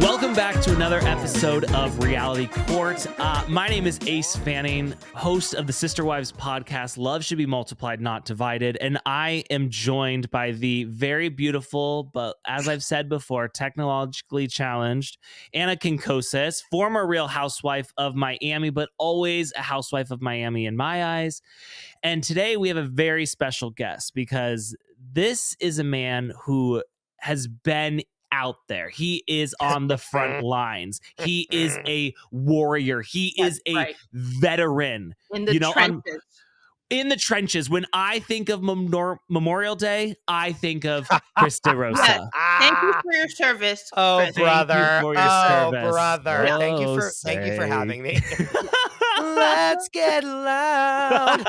Welcome back to another episode of Reality Court. My name is Ace Fanning, host of the Sister Wives podcast, Love Should Be Multiplied, Not Divided. And I am joined by the very beautiful, but as I've said before, technologically challenged, Anna Quincoces, former Real Housewife of Miami, but always a housewife of Miami in my eyes. And today we have a very special guest because this is a man who has been out there. He is on the front lines. He is a warrior. He is a veteran. In the trenches. In the trenches. When I think of Memorial Day, I think of Chris DeRosa. Yes. Thank you for your service. Oh, Chris. brother. Thank you for your service. Brother. Oh, Thank you for having me. Let's get loud.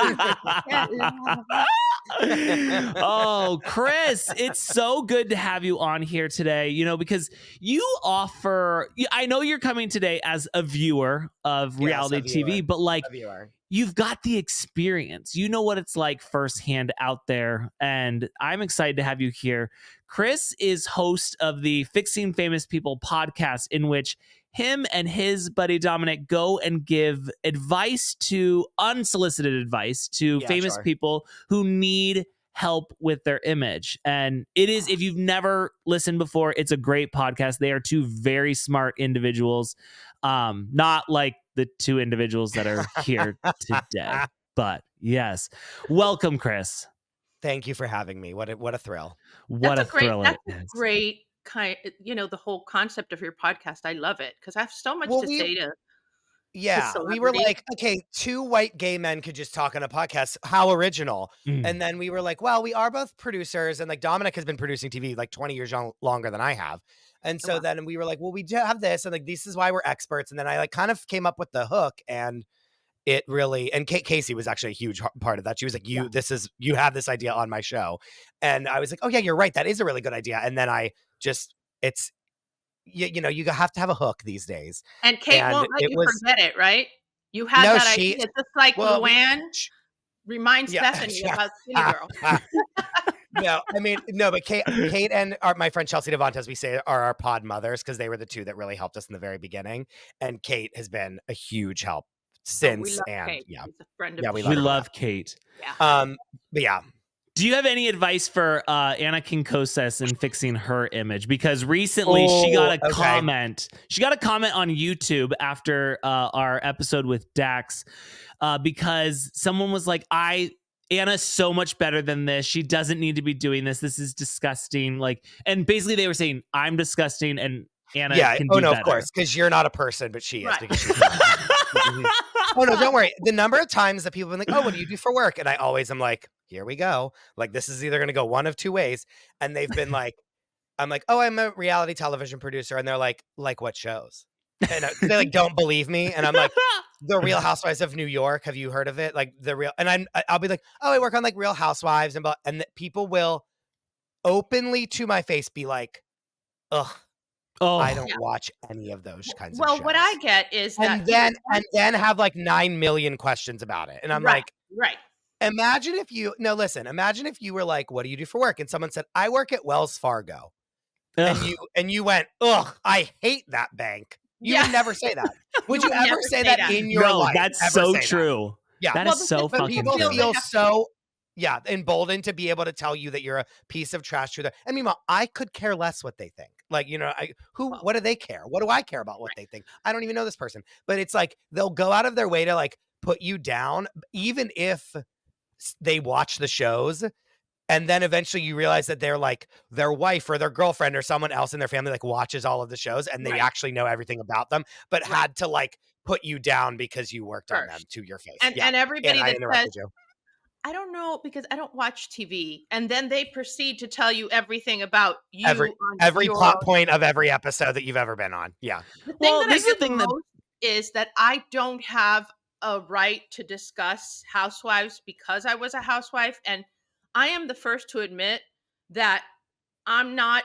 Oh, Chris, it's so good to have you on here today, because you offer, I know you're coming today as a viewer of reality TV, but you've got the experience. You know what it's like firsthand out there, and I'm excited to have you here. Chris is host of the Fixing Famous People podcast, in which him and his buddy Dominic go and give unsolicited advice to famous people who need help with their image. And it is, if you've never listened before, it's a great podcast. They are two very smart individuals, not like the two individuals that are here today. But yes, welcome, Chris. Thank you for having me. What a thrill. What a thrill it is. That's a great kind, the whole concept of your podcast. I love it because I have so much to say to. Yeah, we were like, okay, two white gay men could just talk on a podcast. How original. And then we were like, well, we are both producers. And like Dominic has been producing TV like 20 years longer than I have. And so then we were like, well, we do have this. And like, this is why we're experts. And then I like kind of came up with the hook, and it really, and Casey was actually a huge part of that. She was like, you have this idea on my show. And I was like, oh yeah, you're right. That is a really good idea. And then you have to have a hook these days. And Kate won't let you forget it, right? You had that idea. It's just like Luann reminds Bethany about City Girl. But Kate and my friend Chelsea Devantes, we say, are our pod mothers because they were the two that really helped us in the very beginning. And Kate has been a huge help since. We love and Kate. yeah, She's a friend of we love Kate. Yeah. But yeah. Do you have any advice for Anna Quincoces in fixing her image? Because recently she got a comment. She got a comment on YouTube after our episode with Dax because someone was like, Anna's so much better than this. She doesn't need to be doing this. This is disgusting. And basically they were saying, I'm disgusting and Anna can do better. Of course, because you're not a person, but she is. Right. Because she's Oh, no, don't worry. The number of times that people have been like, oh, what do you do for work? And I always am like, here we go. Like, this is either going to go one of two ways. And they've been like, I'm like, oh, I'm a reality television producer. And they're like what shows? And they like don't believe me. And I'm like, The Real Housewives of New York. Have you heard of it? Like and I'll be like, oh, I work on like Real Housewives. And people will openly to my face be like, ugh. Oh, I don't watch any of those kinds of shows. Well, what I get is that and then have like 9 million questions about it. And I'm like, imagine if you were like, what do you do for work? And someone said, I work at Wells Fargo. And you went, ugh, I hate that bank. You would never say that. Would you ever say that in your life? That's so true. Yeah. That is so fucking true. People feel so emboldened to be able to tell you that you're a piece of trash to them. And meanwhile, I could care less what they think. Like, what do they care? What do I care about what they think? I don't even know this person. But it's like, they'll go out of their way to like put you down, even if they watch the shows. And then eventually you realize that they're like their wife or their girlfriend or someone else in their family like watches all of the shows and they actually know everything about them, but had to like put you down because you worked on them to your face. And everybody that says, I don't know because I don't watch TV. And then they proceed to tell you everything about you. Every plot point of every episode that you've ever been on. Yeah. The thing is that I don't have a right to discuss housewives because I was a housewife. And I am the first to admit that I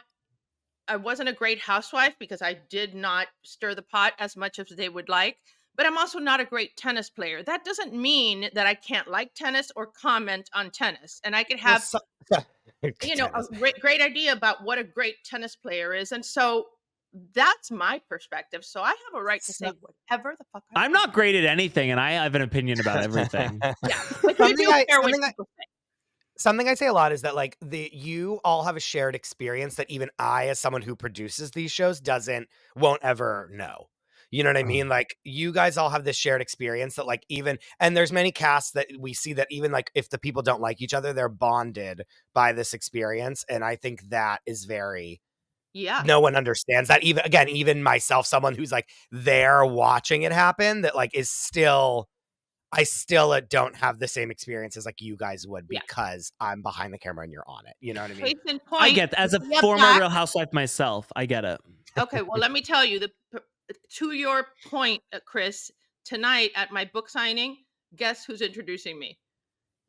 wasn't a great housewife because I did not stir the pot as much as they would like. But I'm also not a great tennis player. That doesn't mean that I can't like tennis or comment on tennis. And I could have, a great idea about what a great tennis player is. And so that's my perspective. So I have a right to say whatever the fuck I'm not great at anything, and I have an opinion about everything. Yeah, but you do care what people say. Something I say a lot is that like you all have a shared experience that even I, as someone who produces these shows, won't ever know. You know what I mean? Like you guys all have this shared experience that like and there's many casts that we see that even like if the people don't like each other, they're bonded by this experience. And I think that is no one understands that. Even myself, someone who's like there watching it happen, that like I still don't have the same experiences like you guys would because I'm behind the camera and you're on it. You know what I mean? Case in point, I get that. As a former Real Housewife myself, I get it. Okay, well, let me tell you, to your point, Chris, tonight at my book signing, guess who's introducing me?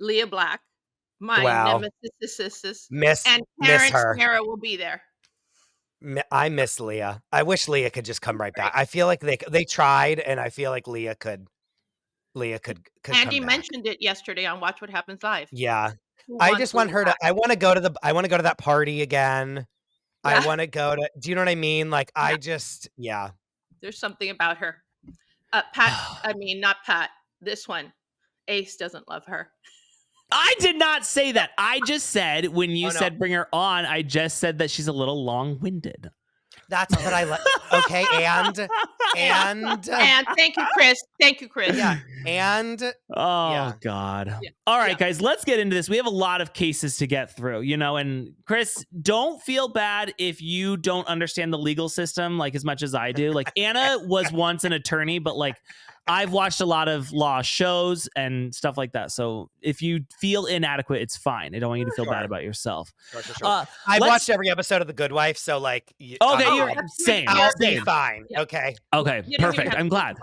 Leah Black, my nemesis, and Terrence Tamra will be there. I miss Leah. I wish Leah could just come right back. I feel like they tried, and I feel like Leah could Andy mentioned it yesterday on Watch What Happens Live. Yeah. I just want her to I want to go to that party again. Yeah. I want to go to, do you know what I mean? Like I just There's something about her. Not Pat. This one. Ace doesn't love her. I did not say that. I just said when you said bring her on, I just said that she's a little long-winded. That's what I like. Okay, and thank you, Chris. Yeah, and God. Yeah. All right, guys, let's get into this. We have a lot of cases to get through, and Chris, don't feel bad if you don't understand the legal system like as much as I do. Like Anna was once an attorney, but like I've watched a lot of law shows and stuff like that. So if you feel inadequate, it's fine. I don't want you to feel bad about yourself. Sure. I've watched every episode of The Good Wife, so like, same. I'll be fine. Yeah. Okay, perfect. I'm glad.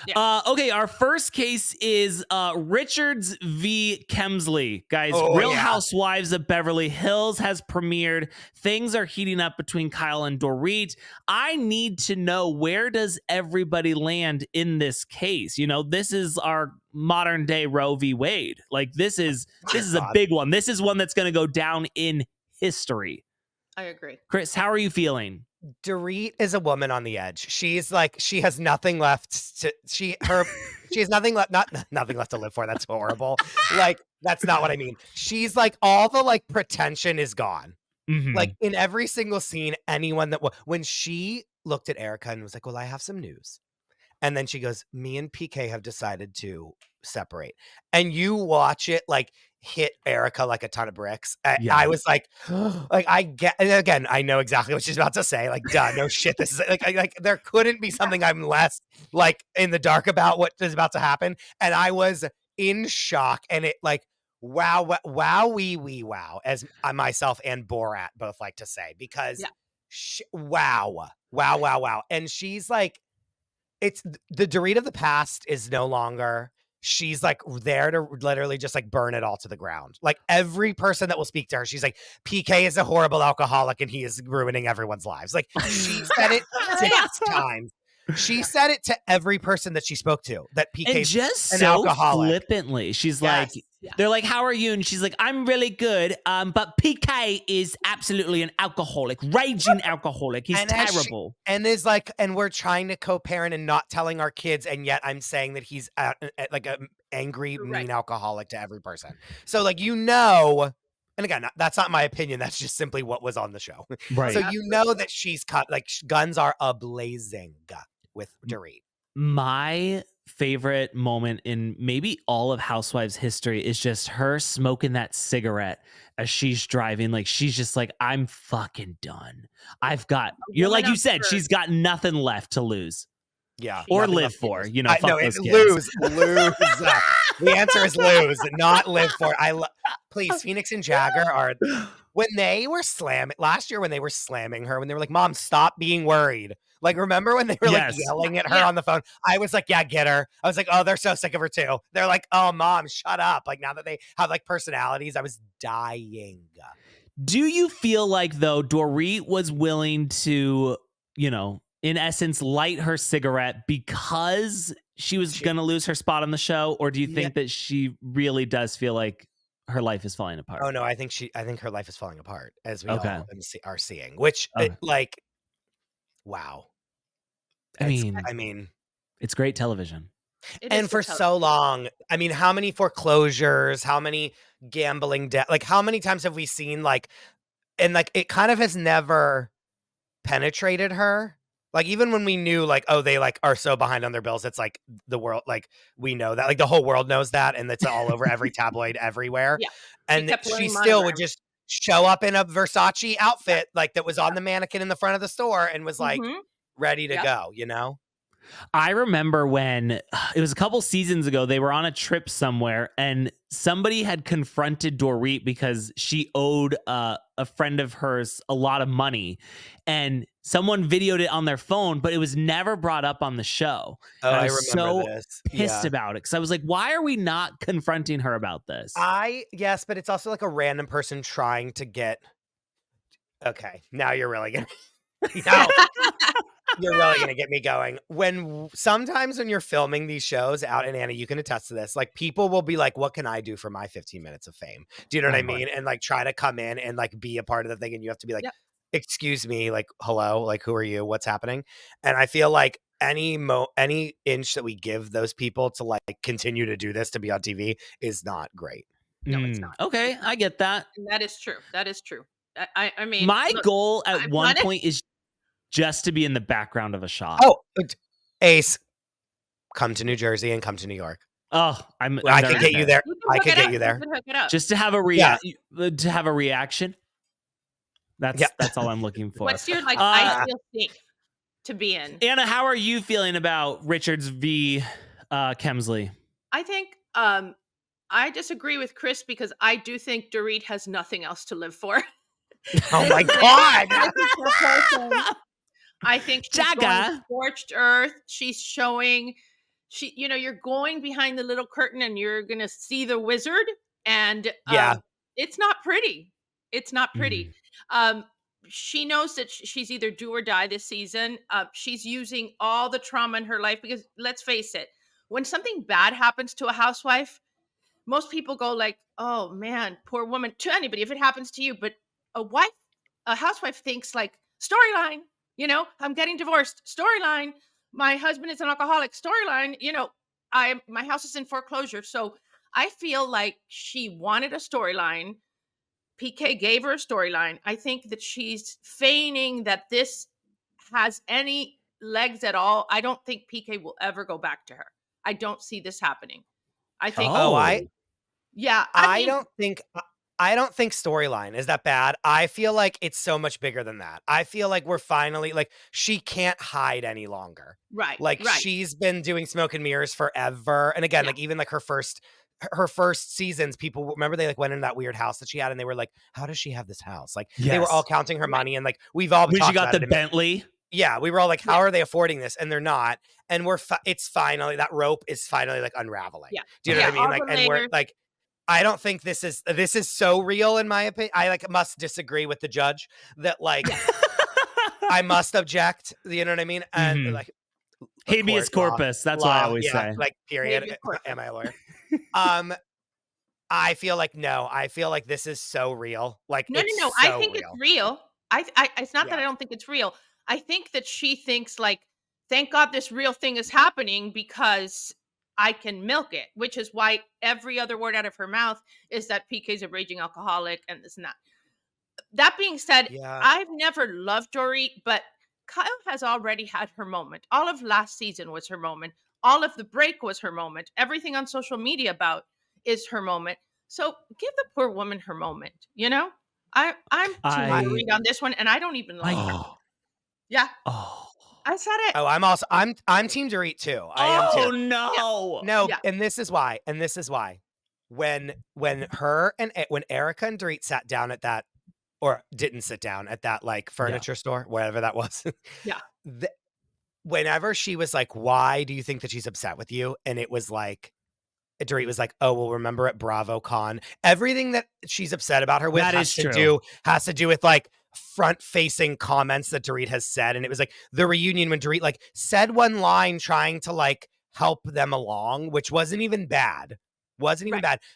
Yeah. Okay, our first case is Richards v. Kemsley. Guys, Real Housewives of Beverly Hills has premiered. Things are heating up between Kyle and Dorit. I need to know, where does everybody land in this case? This is our modern day Roe v. Wade. Like this is a big one. This is one that's going to go down in history. I agree. Chris, how are you feeling? Dorit is a woman on the edge. She's like, she has nothing left she has nothing left, nothing left to live for. That's horrible. Like, that's not what I mean. She's like, all the like pretension is gone. Mm-hmm. Like in every single scene, when she looked at Erica and was like, well, I have some news. And then she goes, me and PK have decided to separate. And you watch it like hit Erica like a ton of bricks. I was like, I get, and again, I know exactly what she's about to say. Like, duh, no shit. This is like there couldn't be something I'm less like in the dark about what is about to happen. And I was in shock. And it like, wow, as myself and Borat both like to say, because wow. And she's like, it's the Dorit of the past is no longer. She's like there to literally just like burn it all to the ground. Like every person that will speak to her, she's like, PK is a horrible alcoholic and he is ruining everyone's lives. Like she said it 6 times. She said it to every person that she spoke to, that PK is just an so alcoholic. Flippantly. She's like, they're like, how are you? And she's like, I'm really good. But PK is absolutely an alcoholic, raging alcoholic. He's terrible. And we're trying to co-parent and not telling our kids. And yet I'm saying that he's like an angry, mean alcoholic to every person. So like, and again, that's not my opinion. That's just simply what was on the show. Right. So that she's cut, like guns are ablazing with Dorit. My favorite moment in maybe all of Housewives history is just her smoking that cigarette as she's driving. Like she's just like, I'm fucking done. You're like you said, she's got nothing left to lose. Yeah. Or live for, fuck those kids. Lose. The answer is lose, not live for. Please, Phoenix and Jagger are, when they were last year when they were slamming her, when they were like, Mom, stop being worried. Like, remember when they were like yelling at her on the phone? I was like, yeah, get her. I was like, oh, they're so sick of her too. They're like, oh, Mom, shut up. Like now that they have like personalities, I was dying. Do you feel like though Dorit was willing to, in essence, light her cigarette because she was going to lose her spot on the show? Or do you think that she really does feel like her life is falling apart? Oh, no, I think her life is falling apart, as we all are seeing, which like, wow. I I mean, mean, it's great television. and for so long, I mean, how many foreclosures, how many gambling debt, like how many times have we seen like, and like it kind of has never penetrated her. Like even when we knew like, oh, they like are so behind on their bills, it's like the world, like we know that, like the whole world knows that, and it's all over every tabloid everywhere. Yeah. And she still would just show up in a Versace outfit like that was on the mannequin in the front of the store and was like ready to go, you know? I remember when it was a couple seasons ago, they were on a trip somewhere and somebody had confronted Dorit because she owed a friend of hers a lot of money, and someone videoed it on their phone, but it was never brought up on the show. Oh, And I I was remember so this. pissed about it because I was like, why are we not confronting her about this? Yes, but it's also like a random person trying to get. Okay, now you're really gonna. Now you're really gonna get me going. Sometimes when you're filming these shows out, and Anna, you can attest to this, like people will be like, what can I do for my 15 minutes of fame? Do you know what I mean? And like try to come in and like be a part of the thing, and you have to be like, excuse me, like, hello, like who are you? What's happening? And I feel like any inch that we give those people to like continue to do this, to be on TV, is not great. No, it's not. Okay, I get that. And that is true. That is true. I mean, my look, goal at I've one done it. point is just to be in the background of a shot. Oh, Ace, come to New Jersey and come to New York. Oh, I can get you there. I can get you there. Just to have a reaction. That's all I'm looking for. What's your like ideal thing to be in? Anna, how are you feeling about Richards v. Kemsley? I think I disagree with Chris because I do think Dorit has nothing else to live for. Oh my God. I think she's going scorched earth. She's showing, you're going behind the little curtain and you're going to see the wizard. And it's not pretty. It's not pretty. She knows that she's either do or die this season. She's using all the trauma in her life because let's face it, when something bad happens to a housewife, most people go like, oh man, poor woman, to anybody, if it happens to you. But a housewife thinks like storyline, I'm getting divorced, storyline. My husband is an alcoholic, storyline. My house is in foreclosure. So I feel like she wanted a storyline. PK gave her a storyline. I think that she's feigning that this has any legs at all. I don't think PK will ever go back to her. I don't see this happening. I think. I don't think storyline is that bad. I feel like it's so much bigger than that. I feel like we're finally like she can't hide any longer. Right. Like she's been doing smoke and mirrors forever. And again, like even like her first seasons, people remember they like went in that weird house that she had and they were like, how does she have this house? Like they were all counting her money and like we've all when she got the Bentley. Yeah, we were all like, how are they affording this? And they're not. And it's finally, that rope is finally like unraveling. Yeah. Do you know what I mean? Like, and we're like, I don't think this is so real in my opinion. I like must disagree with the judge that like, I must object. You know what I mean? And like habeas corpus. That's what I always say. Like period. Am I a lawyer? I feel like, no, I feel like this is so real. Like, no. So I think it's real. It's not that I don't think it's real. I think that she thinks like, thank God this real thing is happening because I can milk it, which is why every other word out of her mouth is that PK's a raging alcoholic and this and that. That being said, I've never loved Dorit, but Kyle has already had her moment. All of last season was her moment. All of the break was her moment. Everything on social media about is her moment. So give the poor woman her moment, I'm too Dorit on this one, and I don't even like her. Yeah. Oh, I said it. Oh, I'm Team Dorit too. I am too. No. No, and this is why. When Erica and Dorit sat down at that, or didn't sit down at that like furniture store, wherever that was. Whenever she was like, why do you think that she's upset with you? And it was like, Dorit was like, oh, well, remember at BravoCon, everything that she's upset about her with has to do with like front-facing comments that Dorit has said. And it was like the reunion when Dorit like said one line trying to like help them along, which wasn't even bad.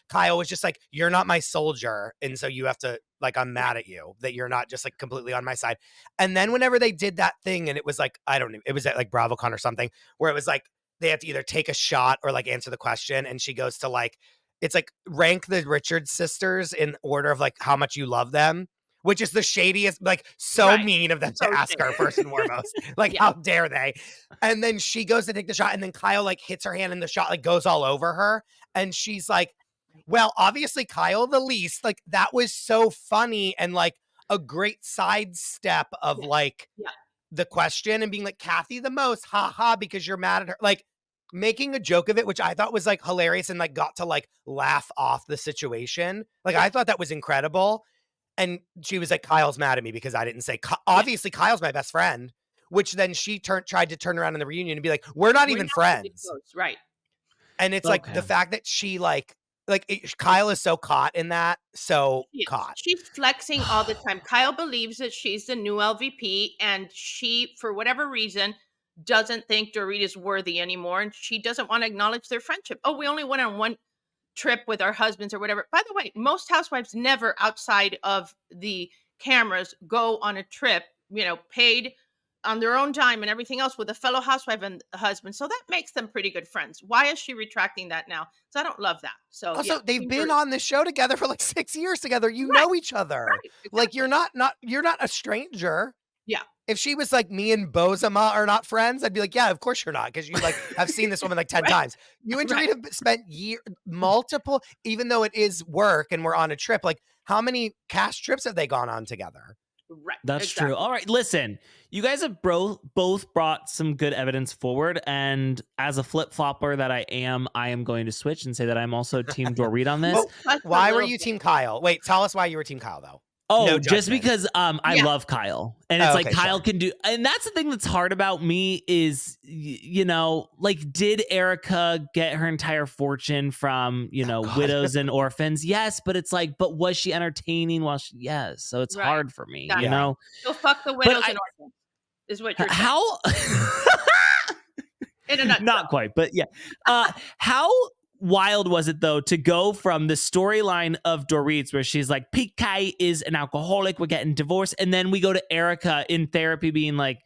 Kyle was just like, you're not my soldier, and so you have to Like, I'm mad at you that you're not just like completely on my side. And then whenever they did that thing, and it was like, I don't know, it was at like BravoCon or something, where it was like, they have to either take a shot or like answer the question. And she goes to like, it's like rank the Richards sisters in order of like how much you love them, which is the shadiest, like so mean of them to ask her first and foremost. Like, how dare they? And then she goes to take the shot, and then Kyle like hits her hand, and the shot like goes all over her. And she's like, well, obviously Kyle the least. Like, that was so funny and like a great sidestep of like the question, and being like, Kathy the most, haha, because you're mad at her. Like, making a joke of it, which I thought was like hilarious, and like got to like laugh off the situation. Like, I thought that was incredible. And she was like, Kyle's mad at me because I didn't say, obviously Kyle's my best friend, which then she tried to turn around in the reunion and be like, we're not even friends. Right. And it's like the fact that she Kyle is so caught in that. Caught. She's flexing all the time. Kyle believes that she's the new LVP, and she, for whatever reason, doesn't think Dorit is worthy anymore. And she doesn't want to acknowledge their friendship. Oh, we only went on one trip with our husbands or whatever. By the way, most housewives never outside of the cameras go on a trip, paid on their own time and everything else with a fellow housewife and husband. So that makes them pretty good friends. Why is she retracting that now? So I don't love that. So also, they've been on this show together for like 6 years together. You know each other. Right, exactly. Like, you're not a stranger. Yeah. If she was like, me and Bozema are not friends, I'd be like, yeah, of course you're not, because you like have seen this woman like 10 times. You and Dorit have spent multiple, even though it is work and we're on a trip, like how many cast trips have they gone on together? Right. That's true. All right, listen, you guys have both brought some good evidence forward, and as a flip-flopper that I am going to switch and say that I'm also Team Dorit on this. Well, why were you Team Kyle? Wait, tell us why you were Team Kyle, though. Oh, no, just because I love Kyle, and it's like Kyle can do, and that's the thing that's hard about me is, like, did Erica get her entire fortune from, widows and orphans? Yes, but it's like, but was she entertaining while she, yes, so it's hard for me, So fuck the widows and orphans is what you're saying. How? In a nutshell. Not quite, but yeah. How wild was it, though, to go from the storyline of Dorit's, where she's like, PK is an alcoholic, we're getting divorced, and then we go to Erica in therapy being like,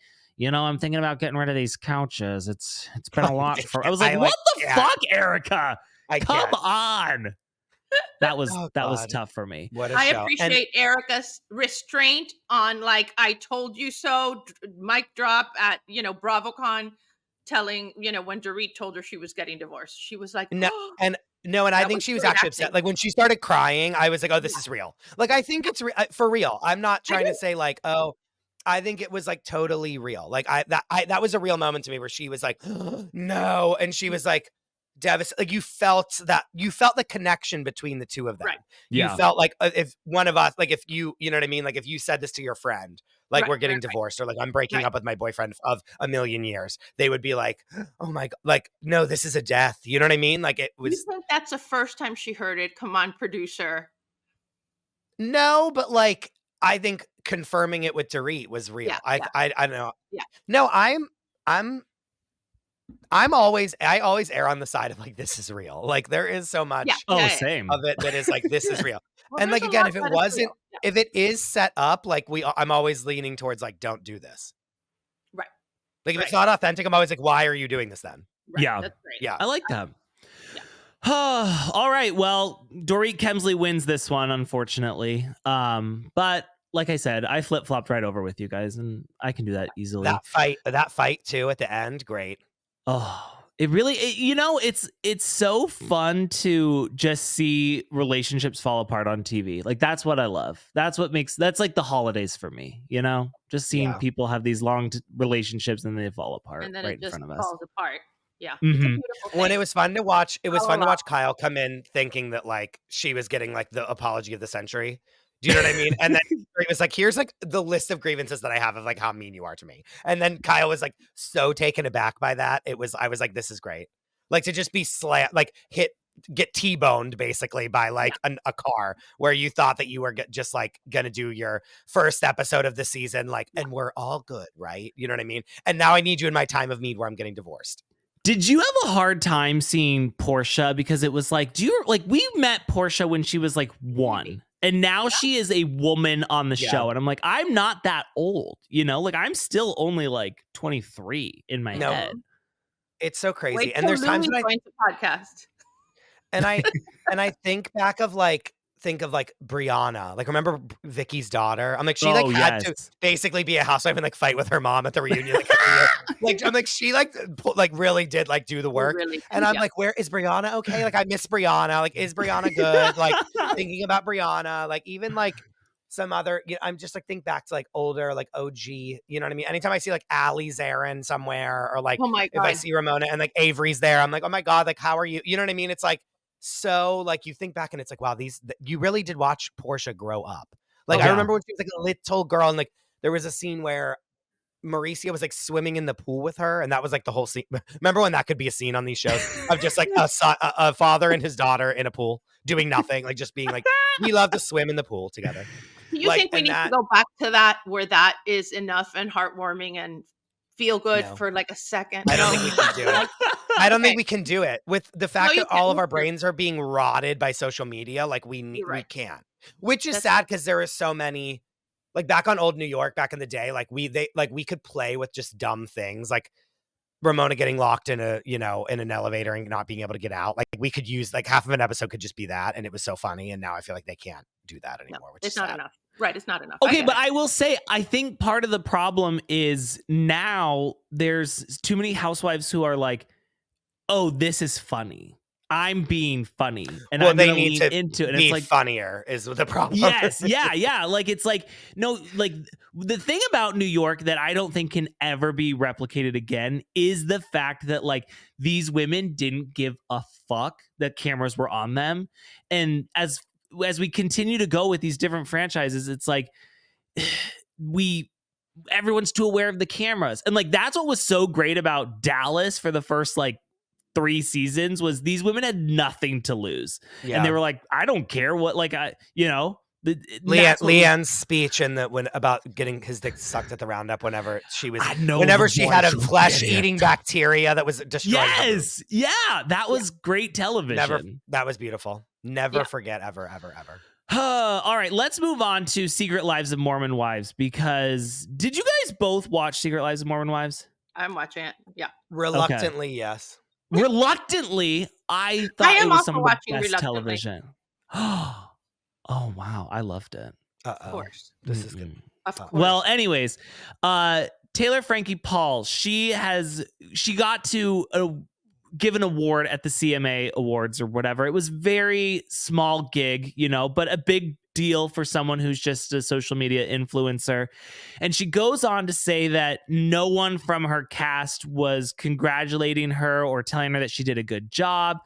I'm thinking about getting rid of these couches. It's been a lot for. I was like, what the fuck, Erica? Come on. That was tough for me. I appreciate Erica's restraint on like, I told you so, mic drop at BravoCon, telling when Dorit told her she was getting divorced. She was like, no, and I think she was actually upset. Like, when she started crying, I was like, oh, this is real. Like, I think it's for real. I'm not trying to say like, oh, I think it was like totally real. Like, that was a real moment to me where she was like, no, and she was like devastated. Like, you felt the connection between the two of them. Right. You felt like if one of us, like, if you know what I mean, like if you said this to your friend, like, we're getting divorced, or like I'm breaking up with my boyfriend of a million years, they would be like, oh my God, like, no, this is a death. You know what I mean? Like, it was. You think that's the first time she heard it? Come on, producer. No, but like, I think confirming it with Dorit was real. I don't know. Yeah. No, I always err on the side of like, this is real. Like, there is so much same of it that is like, this is real. Well, and like, again, if it wasn't, if it is set up, like I'm always leaning towards like, don't do this. Right. Like, if it's not authentic, I'm always like, why are you doing this then? Right. Yeah. That's great. Yeah. I like that. All right. Well, Dorit Kemsley wins this one, unfortunately. But like I said, I flip-flopped right over with you guys, and I can do that easily. That fight too at the end, great. Oh, it really, it's so fun to just see relationships fall apart on TV. Like, that's what I love. That's like the holidays for me, just seeing people have these long relationships and they fall apart and then right it just in front of us. falls apart. Yeah. Mm-hmm. When it was fun to watch, fun to watch Kyle come in thinking that like she was getting like the apology of the century. Do you know what I mean? And then it was like, here's like the list of grievances that I have of like how mean you are to me. And then Kyle was like so taken aback by that. I was like, this is great. Like, to just be get T-boned basically by like a car where you thought that you were just like gonna do your first episode of the season, like, and we're all good, right? You know what I mean? And now I need you in my time of need where I'm getting divorced. Did you have a hard time seeing Portia? Because it was like, we met Portia when she was like 1. And now she is a woman on the show. And I'm like, I'm not that old, you know? Like, I'm still only like 23 in my head. It's so crazy. Wait And there's times when joins the podcast. And I think back of like Brianna. Like, remember Vicky's daughter? I'm like, she had to basically be a housewife and like fight with her mom at the reunion. Like, like I'm like, she like really did like do the work. Really, and I'm like, where is Brianna? Okay, like I miss Brianna. Like, is Brianna good? Like thinking about Brianna. Like even like some other, I'm just like think back to like older, like OG, you know what I mean? Anytime I see like Allie Zarin somewhere, or like if I see Ramona and like Avery's there, I'm like, oh my God, like how are you? You know what I mean? It's like, so like you think back and it's like, wow, you really did watch Portia grow up. Like I remember when she was like a little girl, and like there was a scene where Mauricia was like swimming in the pool with her, and that was like the whole scene. Remember when that could be a scene on these shows of just like a father and his daughter in a pool doing nothing, like just being like, we love to swim in the pool together. Do you think we need to go back to that, where that is enough and heartwarming and feel good for like a second? I don't think we can do it. I don't think we can do it with the fact that all of our brains are being rotted by social media. Like we can't, which is sad because there is so many, like back on old New York, back in the day, like we could play with just dumb things like Ramona getting locked in in an elevator and not being able to get out. Like we could use like half of an episode could just be that. And it was so funny. And now I feel like they can't do that anymore, which is not enough. Right. It's not enough. Okay. But I will say, I think part of the problem is now there's too many housewives who are like, oh, this is funny. I'm being funny, and I'm going to lean into it. And it's like funnier is the problem. Yes, yeah. Like it's like no, like the thing about New York that I don't think can ever be replicated again is the fact that like these women didn't give a fuck that cameras were on them, and as we continue to go with these different franchises, it's like everyone's too aware of the cameras, and like that's what was so great about Dallas for the first like 3 seasons was these women had nothing to lose. And they were like, I don't care what, like, Leanne's speech about getting his dick sucked at the roundup whenever she had a flesh eating bacteria that was destroying her. Yeah, that was great television. That was beautiful. Never forget, ever, ever, ever. All right, let's move on to Secret Lives of Mormon Wives, because did you guys both watch Secret Lives of Mormon Wives? I'm watching it. Yeah. Reluctantly, yes. Reluctantly, I thought it was some of the best television. Oh wow, I loved it. Of course, this is good. Of course. Well, anyways, Taylor Frankie Paul, she got to give an award at the CMA Awards or whatever. It was very small gig, but a big deal for someone who's just a social media influencer. And she goes on to say that no one from her cast was congratulating her or telling her that she did a good job.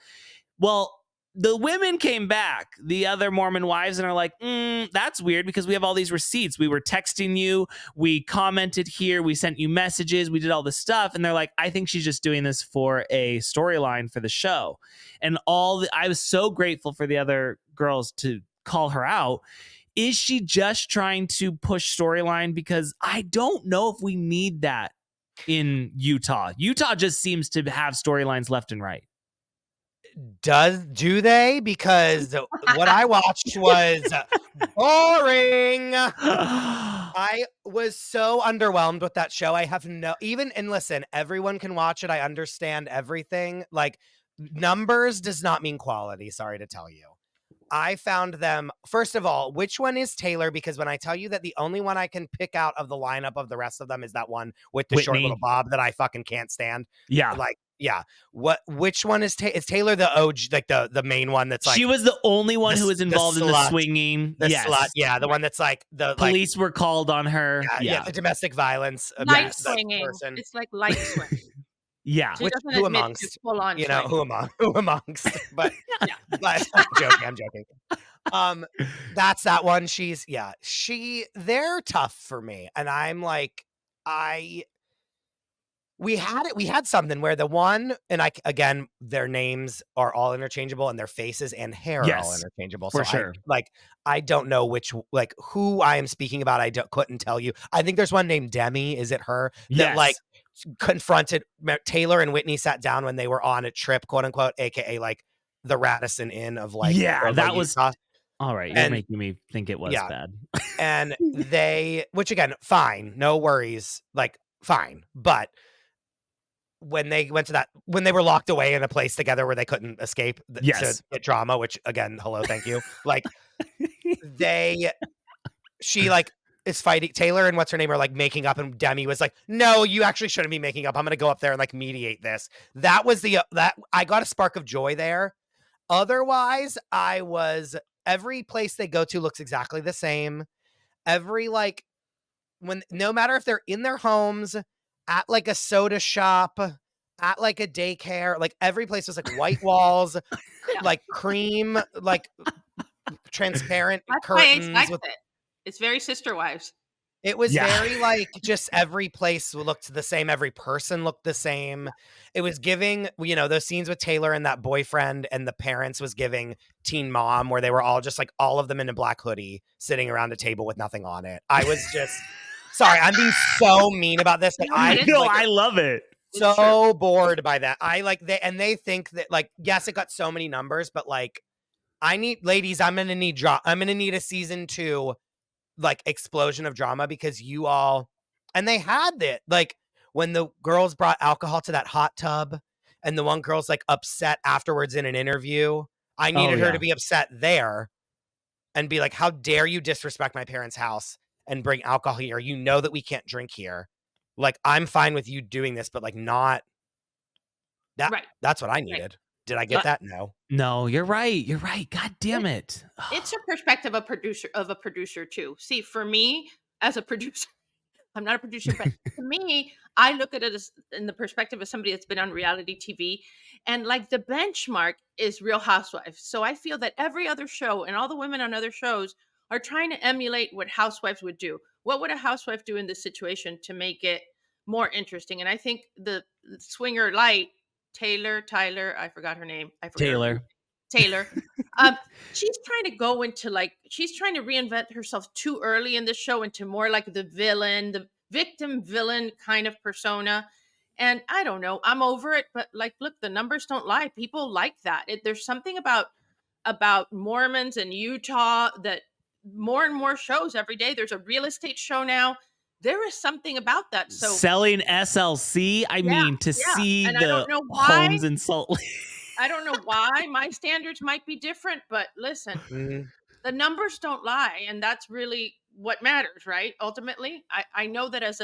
Well, the women came back, the other Mormon wives, and are like, that's weird because we have all these receipts. We were texting you. We commented here. We sent you messages. We did all this stuff. And they're like, I think she's just doing this for a storyline for the show. And I was so grateful for the other girls to call her out. Is she just trying to push storyline? Because I don't know if we need that in Utah. Utah just seems to have storylines left and right. Do they? Because what I watched was boring. I was so underwhelmed with that show. I have and listen, everyone can watch it. I understand everything. Like, numbers does not mean quality. Sorry to tell you. I found them, first of all, which one is Taylor? Because when I tell you that the only one I can pick out of the lineup of the rest of them is that one with the short little bob that I fucking can't stand. Yeah. Like, yeah. Which one is Taylor? Is Taylor the OG, like the main one that's like. She was the only one who was involved in the swinging. Slut. Yeah. The one that's like the police were called on her. Yeah. The domestic violence. Light swinging. It's like light swinging. Yeah. Who amongst? Who amongst? But, but I'm joking. That's that one. They're tough for me. And I'm like, we had something where the one, and again, their names are all interchangeable and their faces and hair are all interchangeable. For sure. I don't know who I am speaking about. I couldn't tell you. I think there's one named Demi. Is it her? That confronted Taylor and Whitney, sat down when they were on a trip, quote unquote, aka like the Radisson Inn of like, that was All right, you're making me think it was bad. And which again, fine, no worries, like fine. But when they went to when they were locked away in a place together where they couldn't escape to get drama, which again, hello, thank you. Like she like is fighting Taylor and what's her name are like making up, and Demi was like, no, you actually shouldn't be making up. I'm gonna go up there and like mediate this. That was that I got a spark of joy there. Otherwise, every place they go to looks exactly the same. Every like no matter if they're in their homes, at like a soda shop, at like a daycare, like every place was like white walls, like cream, like transparent curtains. Why it. It's very Sister Wives. It was very like just every place looked the same. Every person looked the same. It was giving, those scenes with Taylor and that boyfriend and the parents was giving Teen Mom, where they were all just like all of them in a black hoodie sitting around a table with nothing on it. I was just sorry, I'm being so mean about this. But I love it. So bored by that. They think that like, yes, it got so many numbers, but like ladies, I'm going to need a season 2 like explosion of drama, because you all, and they had it like when the girls brought alcohol to that hot tub and the one girl's like upset afterwards in an interview. I needed her to be upset there and be like, how dare you disrespect my parents' house and bring alcohol here? You know that we can't drink here. Like, I'm fine with you doing this, but like not that. Right. That's what I needed. Right. Did I get that? No, you're right. You're right. God damn it. It's a perspective of a producer too. See, for me as a producer, I'm not a producer, but to me, I look at it as in the perspective of somebody that's been on reality TV, and like the benchmark is Real Housewives. So I feel that every other show and all the women on other shows are trying to emulate what Housewives would do. What would a housewife do in this situation to make it more interesting? And I think the swinger light, Tyler, I forgot her name. Taylor. She's trying to go into she's trying to reinvent herself too early in the show into more like the victim villain kind of persona. And I don't know, I'm over it, but like, look, the numbers don't lie. People like that. There's something about Mormons in Utah that more and more shows every day. There's a real estate show now. There is something about that. So selling SLC, see the homes in Salt Lake. I don't know why my standards might be different, but listen, the numbers don't lie. And that's really what matters, right? Ultimately, I know that as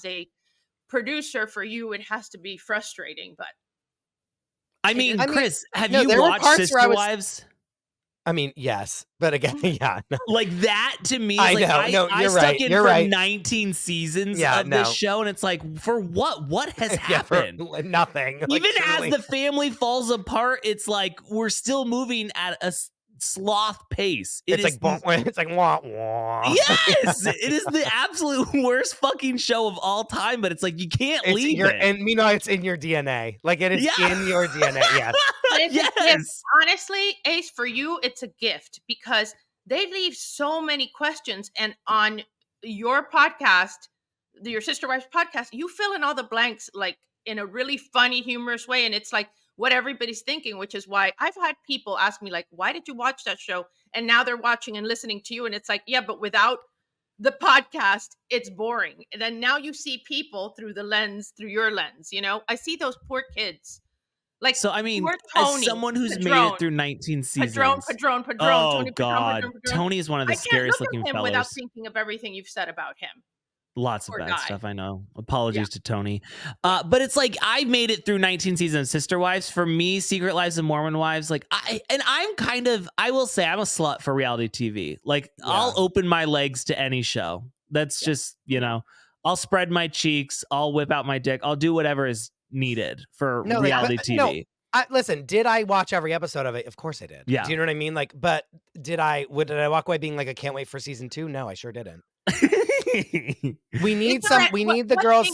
a producer for you, it has to be frustrating, but. Chris, have you watched Sister Wives? I mean, yes, but again, yeah. No. Like that to me, I know. No, you're right. You're right. 19 seasons of this show, and it's like, for what? What has happened? Nothing. Even as the family falls apart, it's like we're still moving at a sloth pace. It's like wah wah. Yes, it is the absolute worst fucking show of all time. But it's like you can't leave it. And meanwhile, it's in your DNA. Like it is in your DNA. Yes. Yes. Honestly, Ace, for you, it's a gift because they leave so many questions. And on your podcast, your Sister Wives podcast, you fill in all the blanks like in a really funny, humorous way. And it's like what everybody's thinking, which is why I've had people ask me, like, why did you watch that show? And now they're watching and listening to you. And it's like, yeah, but without the podcast, it's boring. And then now you see people through your lens, I see those poor kids. Like, so, Tony, as someone who's made it through 19 seasons. Padron. Oh, Tony, God. Tony is one of the scariest looking fellows. Without thinking of everything you've said about him. Lots of bad stuff, I know. Apologies to Tony. But it's like, I made it through 19 seasons of Sister Wives. For me, Secret Lives of Mormon Wives, like, I will say I'm a slut for reality TV. Like, I'll open my legs to any show. That's just, I'll spread my cheeks. I'll whip out my dick. I'll do whatever is needed for reality TV. Listen, did I watch every episode of it? Of course I did. Yeah. Do you know what I mean? Like, but did I walk away being like, I can't wait for season 2? No, I sure didn't. We need the girls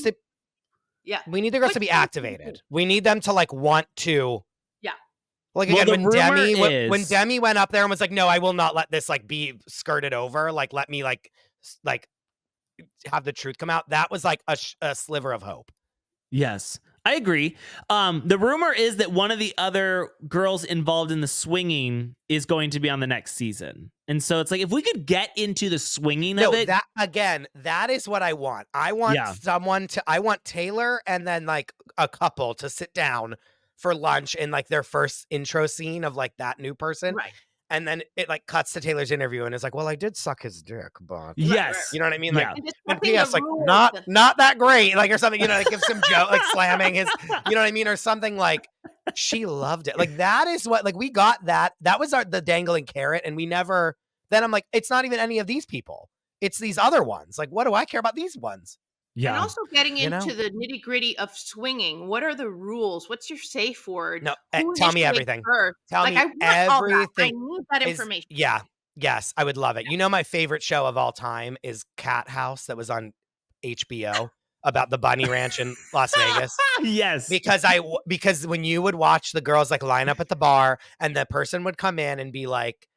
to be activated. We need them to like want to. Yeah. Like again, when Demi went up there and was like, no, I will not let this like be skirted over. Like, let me like have the truth come out. That was like a sliver of hope. Yes. I agree. The rumor is that one of the other girls involved in the swinging is going to be on the next season. And so it's like, if we could get into the swinging of it. That is what I want. I want I want Taylor and then like a couple to sit down for lunch in like their first intro scene of like that new person. Right. And then it like cuts to Taylor's interview and it's like, well, I did suck his dick, but yes, you know what I mean? Yeah. Like, and P.S. like not that great, like or something, you know, like give some joke, like slamming his, you know what I mean, or something like she loved it. Like that is what like we got that was the dangling carrot, and we never. Then I'm like, it's not even any of these people. It's these other ones. Like, what do I care about these ones? Yeah. And also getting into the nitty gritty of swinging. What are the rules? What's your safe word? No, tell me everything. Tell me everything. I need that information. Yes, I would love it. You know, my favorite show of all time is Cat House that was on HBO about the bunny ranch in Las Vegas. Yes. Because when you would watch the girls like line up at the bar and the person would come in and be like,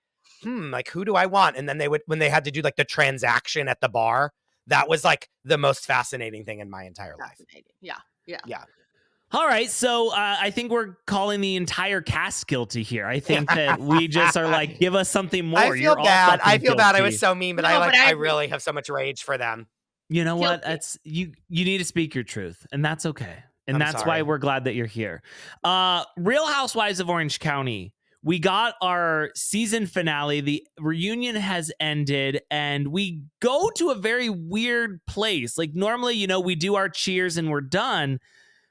like who do I want? And then when they had to do like the transaction at the bar, that was like the most fascinating thing in my entire life. Yeah. All right, so I think we're calling the entire cast guilty here. I think that we just are like, give us something more. I feel bad. I was so mean, but I really have so much rage for them. You know what? That's you need to speak your truth, and that's okay. And that's why we're glad that you're here. Real Housewives of Orange County. We got our season finale. The reunion has ended, and we go to a very weird place. Like normally, you know, we do our cheers and we're done,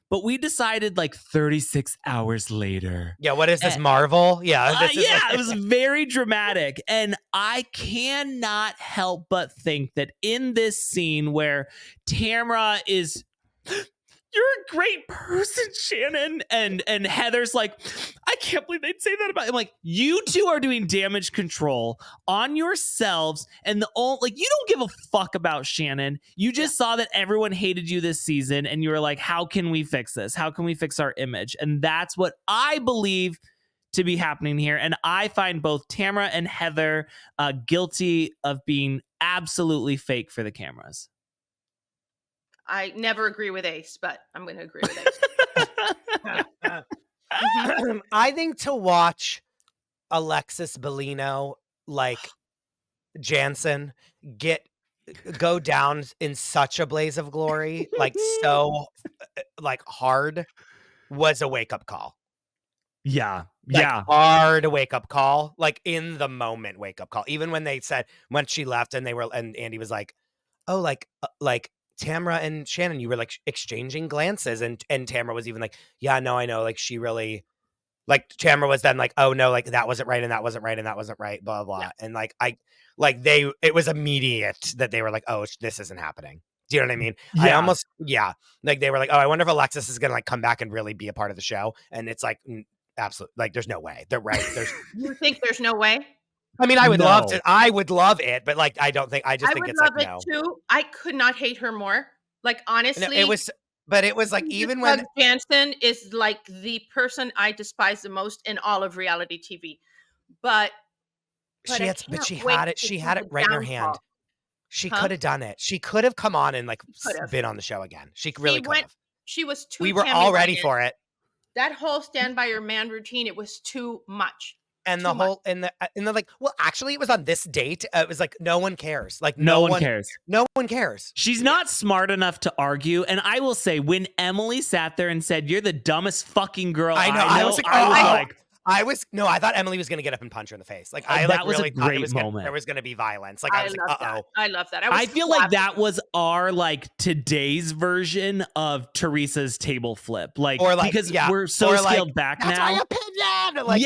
but we decided like 36 hours later. Yeah, what is this, Marvel? Yeah. It was very dramatic. And I cannot help but think that in this scene where Tamra is... You're a great person, Shannon. And Heather's like, I can't believe they'd say that about him. Like, you two are doing damage control on yourselves. And you don't give a fuck about Shannon. You just saw that everyone hated you this season. And you were like, how can we fix this? How can we fix our image? And that's what I believe to be happening here. And I find both Tamra and Heather guilty of being absolutely fake for the cameras. I never agree with Ace, but I'm going to agree with Ace. I think to watch Alexis Bellino, like Jansen, go down in such a blaze of glory, like so, like hard, was a wake up call. Yeah. Hard wake up call, like in the moment wake up call. Even when they said when she left and Andy was like, oh, like Tamra and Shannon, you were like exchanging glances, and Tamra was even like, yeah, no, I know, like she really, like Tamra was then like, oh no, like that wasn't right and that wasn't right and that wasn't right, blah blah. Yeah. And it was immediate that they were like, oh, this isn't happening. Do you know what I mean? Yeah. Like they were like, oh, I wonder if Alexis is gonna like come back and really be a part of the show, and it's like absolutely, like there's no way. They're right. You think there's no way? I mean, I would love it, but like, I think it's like, no. Too. I could not hate her more. Like, honestly, no, it was like, even when Jansen is like the person I despise the most in all of reality TV, but she had it right in her hand. She could have done it. She could have come on and like been on the show again. She really could have. She was too. We were all ready for it. That whole stand by your man routine, it was too much. And the whole, and the like, well, actually, it was on this date. It was like, no one cares. Like, no one cares. No one cares. She's not smart enough to argue. And I will say, when Emily sat there and said, you're the dumbest fucking girl I know. I thought Emily was going to get up and punch her in the face. Like, that was really a great moment. There was going to be violence. Like, I was like, uh-oh. I love that. I feel like that was our, like, today's version of Teresa's table flip. Because we're so scaled back now. That's my opinion! Like,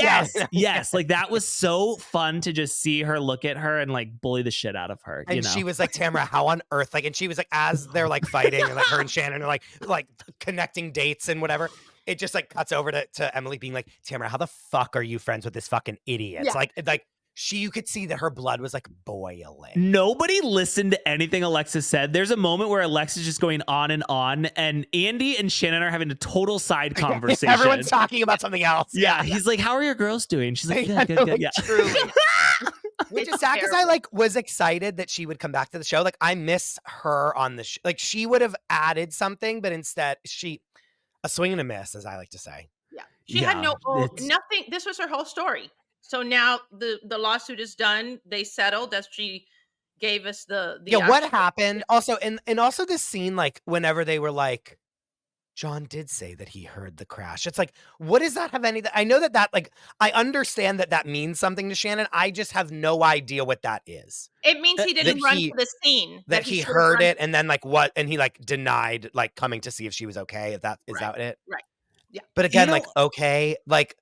yes. Like, that was so fun to just see her look at her and, like, bully the shit out of her. And she was like, Tamra, how on earth? Like, and she was like, as they're, like, fighting, and, like, her and Shannon are, like connecting dates and whatever. It just like cuts over to Emily being like, Tamra, how the fuck are you friends with this fucking idiot? Yeah. Like you could see that her blood was like boiling. Nobody listened to anything Alexis said. There's a moment where Alexis is just going on, and Andy and Shannon are having a total side conversation. Everyone's talking about something else. Yeah. He's like, how are your girls doing? She's like, good. Yeah. Truly. Which is sad because I like was excited that she would come back to the show. Like I miss her on the show. Like she would have added something, but instead A swing and a miss, as I like to say. Yeah. She had it's- nothing. This was her whole story. So now the lawsuit is done. They settled as she gave us the what actual- happened? Also, and also this scene, like whenever they were like, John did say that he heard the crash. It's like, what does that have anything? I know that like, I understand that means something to Shannon. I just have no idea what that is. It means he didn't run to the scene. That he should have heard run- it, and then like what? And he like denied like coming to see if she was okay. Is that it? Right. Yeah. But again, like, okay, like,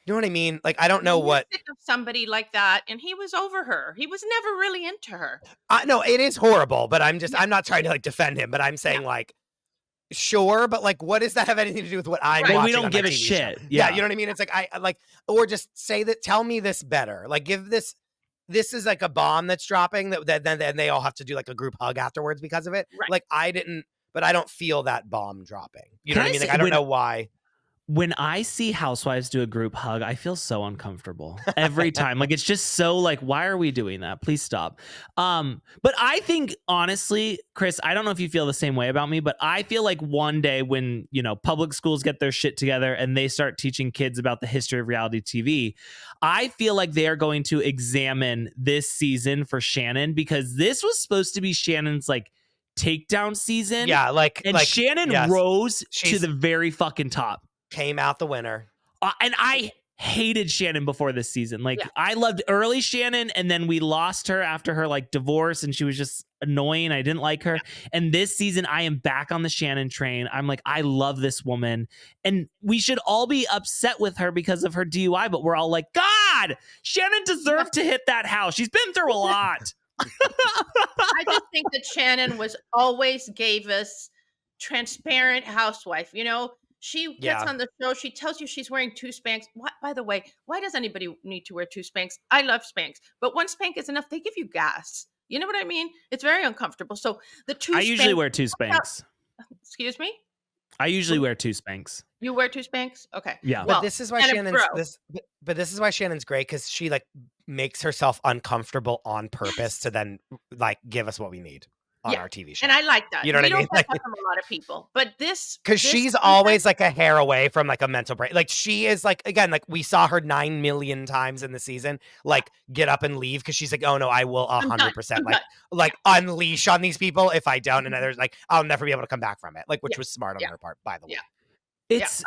you know what I mean? Like, I don't know You're what. sick of somebody like that, and he was over her. He was never really into her. No, it is horrible, but I'm not trying to like defend him, but I'm saying like, sure, but like, what does that have anything to do with what I'm watching? We don't on give my a TV shit. show? Yeah, you know what I mean? It's like I like, or just say that. Tell me this better. Like, give this. This is like a bomb that's dropping. That then they all have to do like a group hug afterwards because of it. Right. Like I didn't, but I don't feel that bomb dropping. You know Can what I mean? I Like say- I don't know why. When I see housewives do a group hug, I feel so uncomfortable every time. Like, it's just so like, why are we doing that? Please stop. But I think honestly, Chris, I don't know if you feel the same way about me, but I feel like one day when, you know, public schools get their shit together and they start teaching kids about the history of reality TV, I feel like they are going to examine this season for Shannon, because this was supposed to be Shannon's like takedown season. Yeah, and Shannon rose to the very fucking top. Came out the winner. And I hated Shannon before this season. Like, I loved early Shannon, and then we lost her after her like divorce, and she was just annoying. I didn't like her. And this season, I am back on the Shannon train. I'm like, I love this woman, and we should all be upset with her because of her DUI, but we're all like, God, Shannon deserved to hit that house. She's been through a lot. I just think that Shannon always gave us transparent housewife. You know, she gets on the show. She tells you she's wearing 2 Spanx. By the way, why does anybody need to wear 2 Spanx? I love Spanx, but 1 Spank is enough. They give you gas. You know what I mean? It's very uncomfortable. So the 2 I usually wear 2 Spanx. Excuse me? I usually wear 2 Spanx. You wear 2 Spanx? Okay. Yeah. But this is why this is why Shannon's great, because she like makes herself uncomfortable on purpose to then like give us what we need on our TV show. And I like that. You know what I mean? Don't get that from a lot of people. But because she's always like a hair away from like a mental break. Like she is like, again, like we saw her 9 million times in the season, like get up and leave, because she's like, oh no, I will 100% like unleash on these people if I don't. And then there's like, I'll never be able to come back from it. Like, which was smart on her part, by the way. It's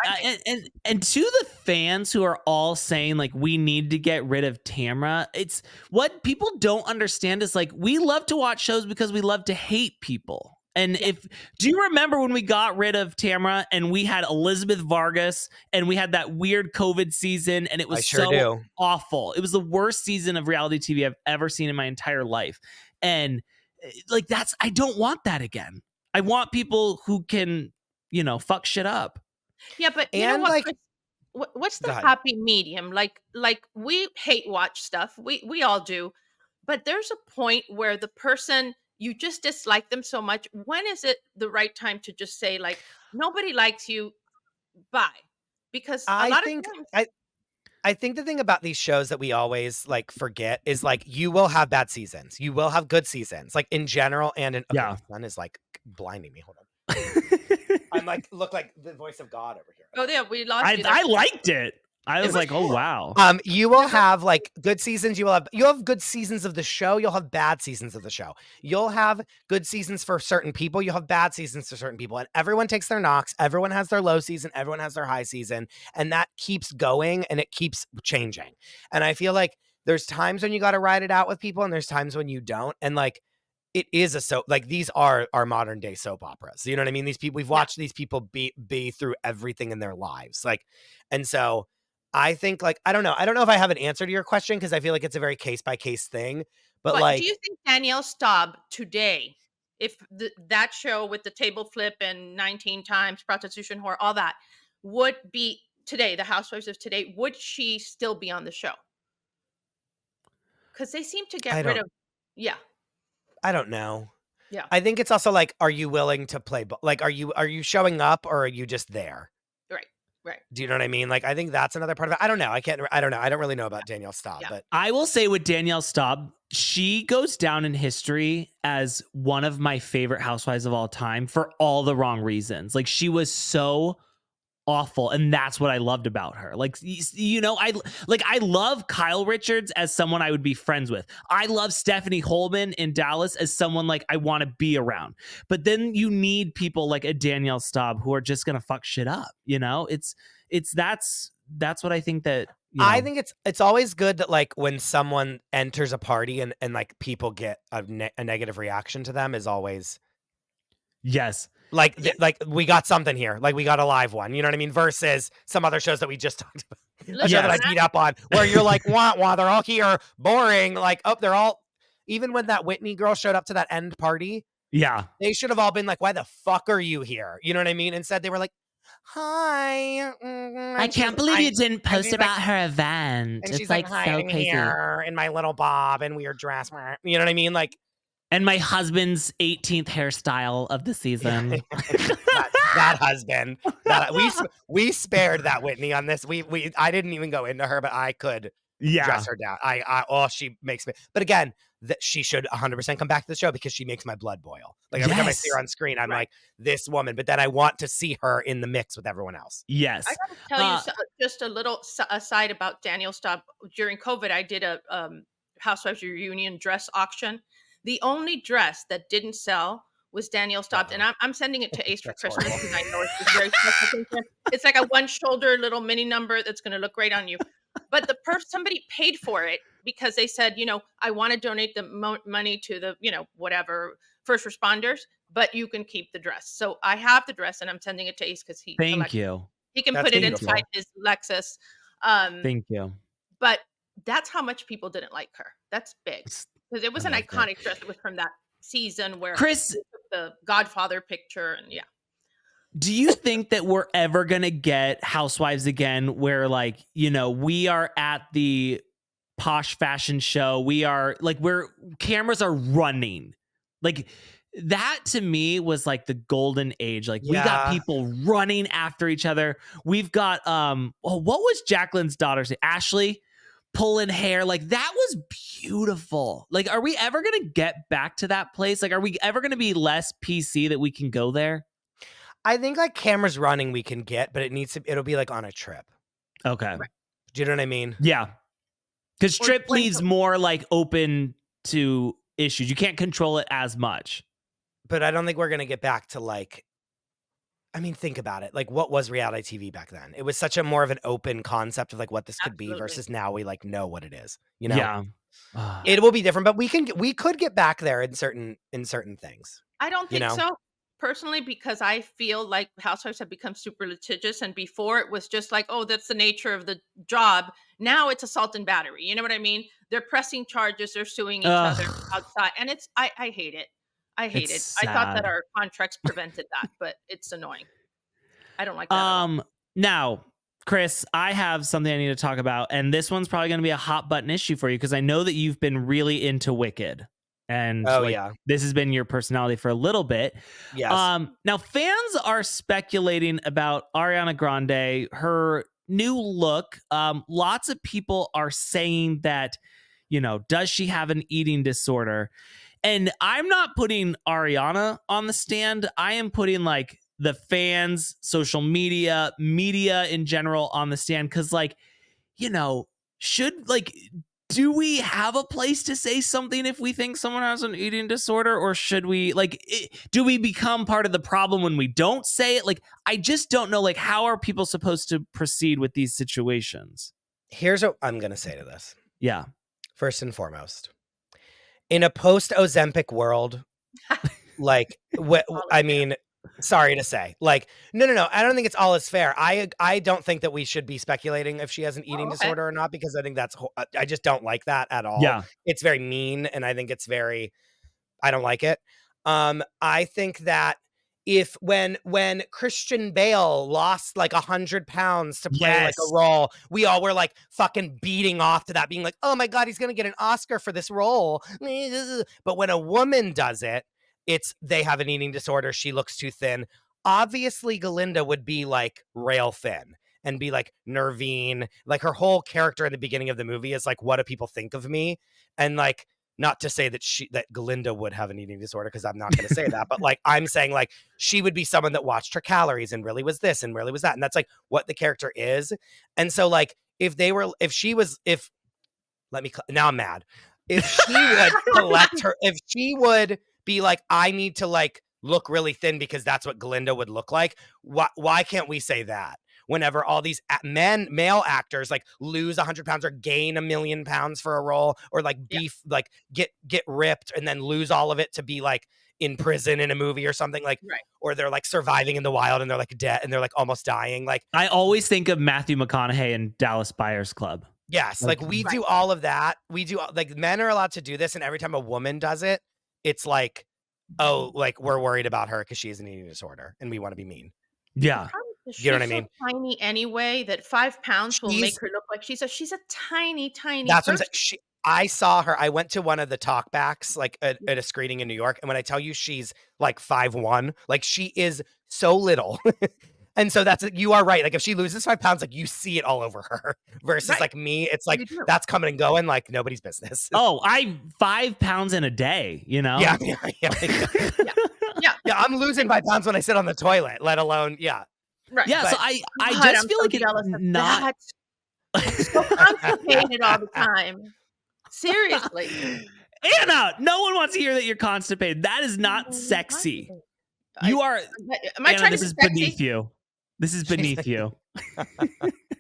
and to the fans who are all saying like we need to get rid of Tamra, it's what people don't understand is like we love to watch shows because we love to hate people. And do you remember when we got rid of Tamra and we had Elizabeth Vargas and we had that weird COVID season and it was awful. It was the worst season of reality TV I've ever seen in my entire life. And like I don't want that again. I want people who can, you know, fuck shit up. Yeah, but you know what, Chris, what's the happy medium? Like we hate watch stuff. We all do. But there's a point where the person, you just dislike them so much. When is it the right time to just say like, nobody likes you, bye? Because I think the thing about these shows that we always like forget is like you will have bad seasons. You will have good seasons, like in general and in the sun is like blinding me. Hold on. I'm like, look like the voice of God over here. Oh yeah, we lost you. I liked it. I was like, oh wow. You will have like good seasons. You'll have good seasons of the show. You'll have bad seasons of the show. You'll have good seasons for certain people. You'll have bad seasons for certain people. And everyone takes their knocks. Everyone has their low season. Everyone has their high season. And that keeps going and it keeps changing. And I feel like there's times when you got to ride it out with people and there's times when you don't. And like, it is a soap, like these are our modern day soap operas. You know what I mean? These people, we've watched these people be through everything in their lives. Like, and so I think like, I don't know if I have an answer to your question, because I feel like it's a very case by case thing, but like, do you think Danielle Staub today, if that show with the table flip and 19 times prostitution whore, all that would be today, the Housewives of today, would she still be on the show? Because they seem to get rid of, I don't know. Yeah. I think it's also like, are you willing to play? Like, are you showing up or are you just there? Right. Do you know what I mean? Like, I think that's another part of it. I don't know. I don't know. I don't really know about Danielle Staub, but I will say with Danielle Staub, she goes down in history as one of my favorite housewives of all time for all the wrong reasons. Like she was so awful, and that's what I loved about her. Like, you know, I love Kyle Richards as someone I would be friends with. I love Stephanie Holman in Dallas as someone like I want to be around. But then you need people like a Danielle Staub who are just gonna fuck shit up. You know, that's what I think that. You know. I think it's always good that like when someone enters a party and like people get a negative reaction to them is always. Yes. Like we got something here. Like we got a live one. You know what I mean? Versus some other shows that we just talked about. A show that I beat up on where you're like, wah, they're all here, boring. Like, oh, they're all, even when that Whitney girl showed up to that end party. Yeah. They should have all been like, why the fuck are you here? You know what I mean? Instead, they were like, hi. I can't believe you didn't post about her event. And she's like, hi, I'm here in my little bob and weird dress. You know what I mean? Like, and my husband's 18th hairstyle of the season. that husband. We spared that Whitney on this. I didn't even go into her, but I could dress her down. She makes me. But again, that she should 100% come back to the show because she makes my blood boil. Like every time I see her on screen, I'm like, this woman. But then I want to see her in the mix with everyone else. Yes. I got to tell you just a little aside about Danielle Staub. During COVID, I did a Housewives reunion dress auction. The only dress that didn't sell was Danielle Staub, and I'm sending it to Ace for Christmas because I know it's very special. It's like a one-shoulder little mini number that's going to look great on you. But somebody paid for it because they said, you know, I want to donate the money to the, you know, whatever first responders, but you can keep the dress. So I have the dress, and I'm sending it to Ace because he can put it inside his Lexus. Thank you. But that's how much people didn't like her. That's big. Because it was an iconic dress. It was from that season where Chris took the Godfather picture, and do you think that we're ever gonna get Housewives again, where like, you know, we are at the posh fashion show, we are like where cameras are running, like that to me was like the golden age. Like we got people running after each other. We've got what was Jacqueline's daughter's name? Ashley. Pulling hair, like that was beautiful. Like, are we ever gonna get back to that place? Like, are we ever gonna be less PC that we can go there? I think like cameras running we can get, but it'll be like on a trip. Okay. Do you know what I mean? Yeah. Because trip leaves more like open to issues. You can't control it as much. But I don't think we're gonna get back to like, I mean, think about it. Like, what was reality TV back then? It was such a more of an open concept of like what this could be versus now we like know what it is. You know? Yeah. It will be different, but we could get back there in certain things. I don't think so personally, because I feel like Housewives have become super litigious, and before it was just like, oh, that's the nature of the job. Now it's assault and battery. You know what I mean? They're pressing charges. They're suing each other outside, and I hate it. I hate it. Sad. I thought that our contracts prevented that, but it's annoying. I don't like that. Now, Chris, I have something I need to talk about, and this one's probably going to be a hot button issue for you because I know that you've been really into Wicked, and this has been your personality for a little bit. Yes. Now, fans are speculating about Ariana Grande, her new look. Lots of people are saying that, you know, does she have an eating disorder? And I'm not putting Ariana on the stand. I am putting like the fans, social media in general on the stand. Cause like, you know, do we have a place to say something if we think someone has an eating disorder, or should we do we become part of the problem when we don't say it? Like, I just don't know. Like, how are people supposed to proceed with these situations? Here's what I'm going to say to this. Yeah. First and foremost, in a post-Ozempic world, like, I mean, sorry to say, like, no. I don't think it's all as fair. I don't think that we should be speculating if she has an eating disorder or not, because I think I just don't like that at all. Yeah. It's very mean, and I think it's I don't like it. I think that when Christian Bale lost like 100 pounds to play like a role, we all were like fucking beating off to that, being like, oh my God, he's going to get an Oscar for this role. But when a woman does it, they have an eating disorder. She looks too thin. Obviously, Galinda would be like rail thin and be like Nervine. Like her whole character in the beginning of the movie is like, what do people think of me? And like, not to say that Glinda would have an eating disorder, because I'm not going to say that, but like I'm saying like she would be someone that watched her calories and really was this and really was that, and that's like what the character is. And so like now I'm mad. If she would if she would be like, I need to like look really thin because that's what Glinda would look like, why can't we say that? Whenever all these male actors like lose 100 pounds or gain 1,000,000 pounds for a role, or like like get ripped and then lose all of it to be like in prison in a movie or something, like, or they're like surviving in the wild and they're like dead and they're like almost dying. Like I always think of Matthew McConaughey in Dallas Buyers Club. Yes, like we do all of that. We do, like, men are allowed to do this, and every time a woman does it, it's like, oh, like we're worried about her because she has an eating disorder and we want to be mean. Yeah. You know what I mean? So tiny anyway that 5 pounds will make her look like she's a tiny That's person. what I'm saying. I saw her. I went to one of the talkbacks like at a screening in New York, and when I tell you she's like 5'1", like she is so little. And so you are right. Like if she loses 5 pounds, like you see it all over her, versus like me, it's like that's coming and going like nobody's business. Oh, 5 pounds in a day, you know? Yeah. I'm losing 5 pounds when I sit on the toilet, let alone, Right. Yeah. So I just feel like it's not. I'm so constipated all the time. Seriously. Anna, no one wants to hear that you're constipated. That is not sexy. You are. Am I Anna, trying this to is be sexy? beneath you. This is beneath you.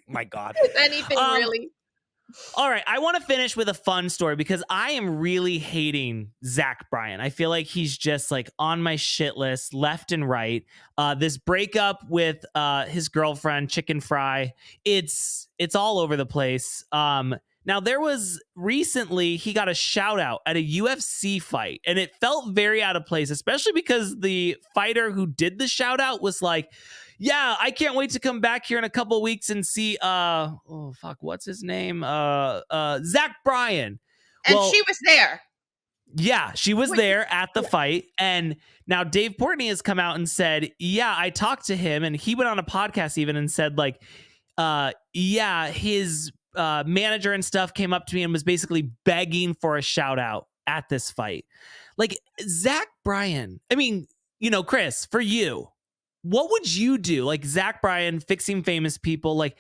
My God. If anything, really. All right. I want to finish with a fun story because I am really hating Zach Bryan. I feel like he's just like on my shit list left and right. This breakup with his girlfriend, Chicken Fry, it's all over the place. Now, there was recently, he got a shout out at a UFC fight, and it felt very out of place, especially because the fighter who did the shout out was like, yeah, I can't wait to come back here in a couple of weeks and see, what's his name? Zach Bryan. And she was there. Yeah, she was there at the fight. And now Dave Portnoy has come out and said, yeah, I talked to him, and he went on a podcast even and said like, his manager and stuff came up to me and was basically begging for a shout out at this fight. Like Zach Bryan, I mean, Chris, for you, what would you do? Like Zach Bryan fixing famous people, like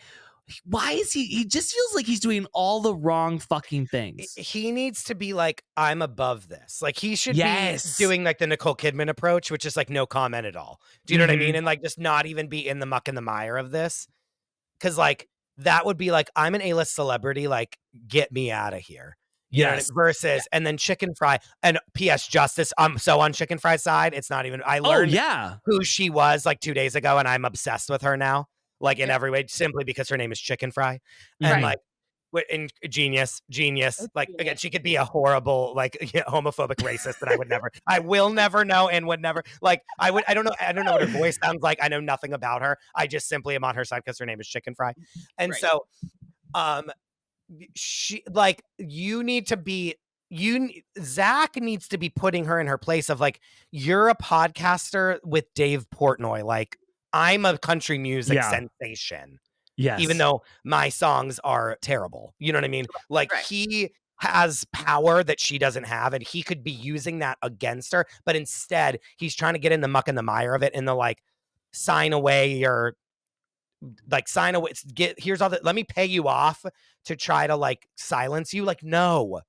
why is he just feels like he's doing all the wrong fucking things. He needs to be like, I'm above this. Like he should be doing like the Nicole Kidman approach, which is like no comment at all. Do you know what I mean? And like just not even be in the muck and the mire of this. Cause like that would be like, I'm an A-list celebrity, like get me out of here. You know, versus and then Chicken Fry and P.S. Justice. I'm so on Chicken Fry's side. It's not even. I learned who she was like 2 days ago, and I'm obsessed with her now, like in every way, simply because her name is Chicken Fry, and like, and genius. Like again, she could be a horrible, like homophobic racist that I will never know, and would never like. I don't know what her voice sounds like. I know nothing about her. I just simply am on her side because her name is Chicken Fry, and so, she like Zach needs to be putting her in her place of like, you're a podcaster with Dave Portnoy, like I'm a country music sensation, even though my songs are terrible, you know what I mean, like he has power that she doesn't have, and he could be using that against her, but instead he's trying to get in the muck and the mire of it, and the like sign away your here's all that, let me pay you off to try to like silence you. Like, no.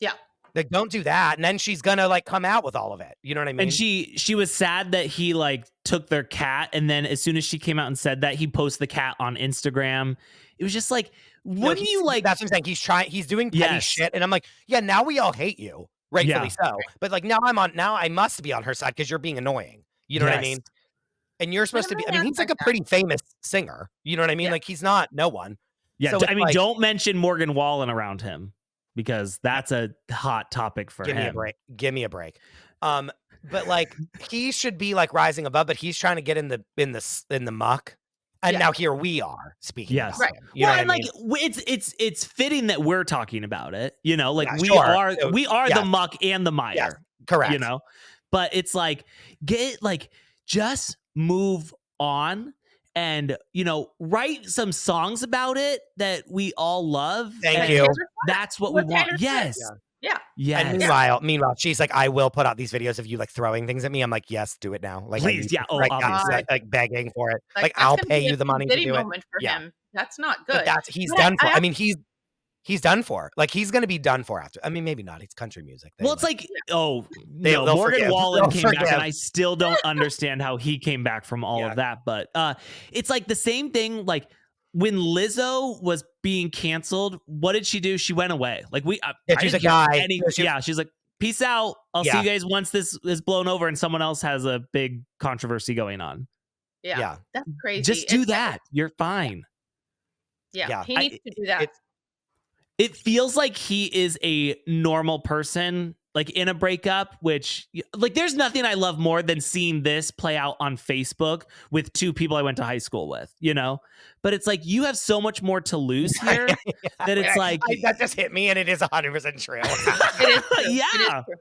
Yeah. Like, don't do that. And then she's gonna like come out with all of it. You know what I mean? And she was sad that he like took their cat, and then as soon as she came out and said that, he posted the cat on Instagram. It was just like, wouldn't you like? That's what I'm saying. He's doing petty shit, and I'm like, yeah, now we all hate you, rightfully so. But like now I must be on her side because you're being annoying. You know what I mean? And you're supposed to be, I mean, he's like a pretty famous singer. You know what I mean? Like he's not no one. Yeah. So I mean, don't mention Morgan Wallen around him, because that's a hot topic for him. Give me a break. But like he should be like rising above, but he's trying to get in the muck. And now here we are speaking. Yes. About him. You know what I mean? Like it's fitting that we're talking about it, like we are the muck and the mire. Yes, correct. But it's like, just move on and write some songs about it that we all love. Thank you. That's what we want. Yes. Yeah. Yeah. And meanwhile, she's like, I will put out these videos of you like throwing things at me. I'm like, yes, do it now. Like, please. Yeah. Oh, like, obviously. like begging for it. Like I'll that's pay gonna be you a the money to pity do it. moment for Yeah. him. That's not But good. he's done for. I mean, he's done for. Like, he's going to be done for after. I mean, maybe not. It's country music. Well, it's like, no, they'll Morgan forgive. Wallen They'll came back, forgive. and I still don't understand how he came back from all of that. But it's like the same thing. Like when Lizzo was being canceled, what did she do? She went away. Like she's a guy. She's like, peace out. I'll see you guys once this is blown over and someone else has a big controversy going on. Yeah. That's crazy. Just do that. You're fine. Yeah. He needs to do that. It feels like he is a normal person, like in a breakup, which like there's nothing I love more than seeing this play out on Facebook with two people I went to high school with, you know? But it's like you have so much more to lose here that it's like that just hit me, and it is 100% true. It is true. Yeah. It is true.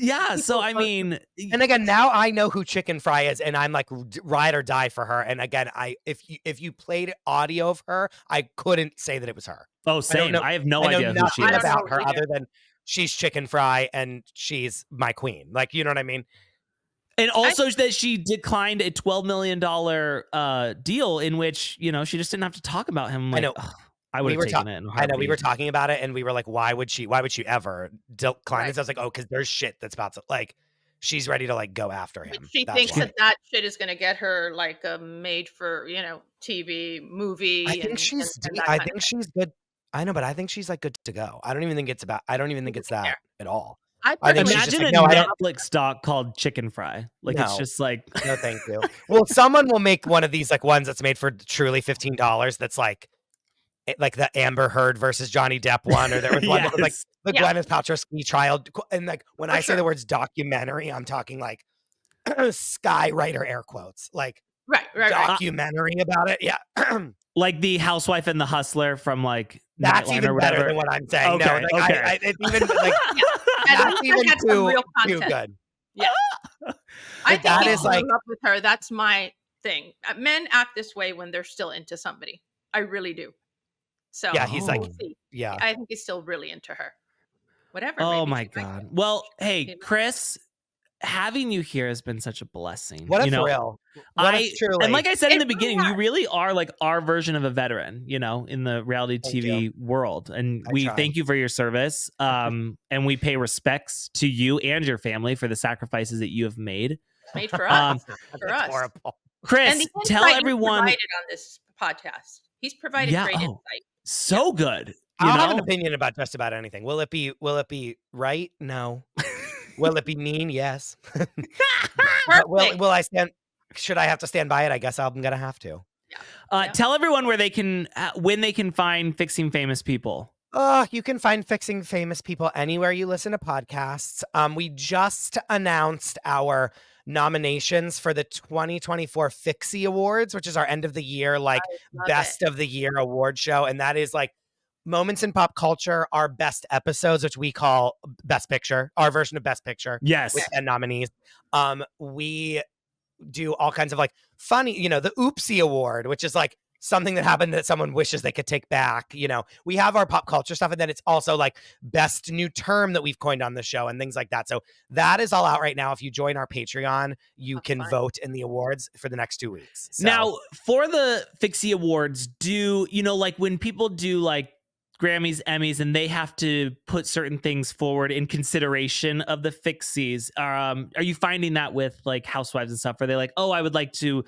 Yeah, so I mean, and again, now I know who Chicken Fry is, and I'm like ride or die for her. And again, if you played audio of her, I couldn't say that it was her. Oh, same. I have no idea who she is. About her other than she's Chicken Fry and she's my queen. Like, you know what I mean? And also that she declined a $12 million deal in which, you know, she just didn't have to talk about him. Like, I know. I would have taken it. I know we were talking about it, and we were like, why would she ever decline this? I was like, oh, because there's shit that's about to, like, she's ready to like go after him. She thinks that shit is going to get her like a made for, you know, TV movie. I think she's good. I know, but I think she's like good to go. I don't even think it's that at all. I think imagine a Netflix doc called Chicken Fry. Like it's just like no, thank you. Well, someone will make one of these like ones that's made for truly $15. That's like the Amber Heard versus Johnny Depp one, or there was one that was like the Gwyneth Paltrow ski trial. And like when I say the words documentary, I'm talking like skywriter air quotes, like documentary about it. Yeah. Like the Housewife and the Hustler from like that's Nightline even or whatever. Better than what I'm saying. Okay, no, like okay. it's even like that's even too good. Yeah. I think that is like up with her. That's my thing. Men act this way when they're still into somebody. I really do. So yeah, he's like, I think he's still really into her. Whatever. Oh my God. Well, hey, Chris, having you here has been such a blessing. What a thrill. And like I said in the beginning, you really are like our version of a veteran, you know, in the reality TV world. And we thank you for your service. And we pay respects to you and your family for the sacrifices that you have made. Made for us. That's horrible. Chris, tell everyone on this podcast. He's provided great insight. So good. I have an opinion about just about anything. Will it be right? No. Will it be mean? Yes. Will I stand? Should I have to stand by it? I guess I'm gonna have to. Tell everyone where they can, when they can find Fixing Famous People. You can find Fixing Famous People anywhere you listen to podcasts. We just announced our nominations for the 2024 Fixie Awards, which is our end of the year, like best of the year award show. And that is like moments in pop culture, our best episodes, which we call Best Picture, our version of Best Picture. Yes. With 10 nominees. We do all kinds of like funny, you know, the Oopsie Award, which is like something that happened that someone wishes they could take back. You know, we have our pop culture stuff, and then it's also like best new term that we've coined on the show and things like that. So that is all out right now. If you join our Patreon, you can vote in the awards for the next 2 weeks. So. Now, for the Fixie Awards, like when people do like Grammys, Emmys, and they have to put certain things forward in consideration of the Fixies. Are you finding that with like Housewives and stuff? Are they like, oh, I would like to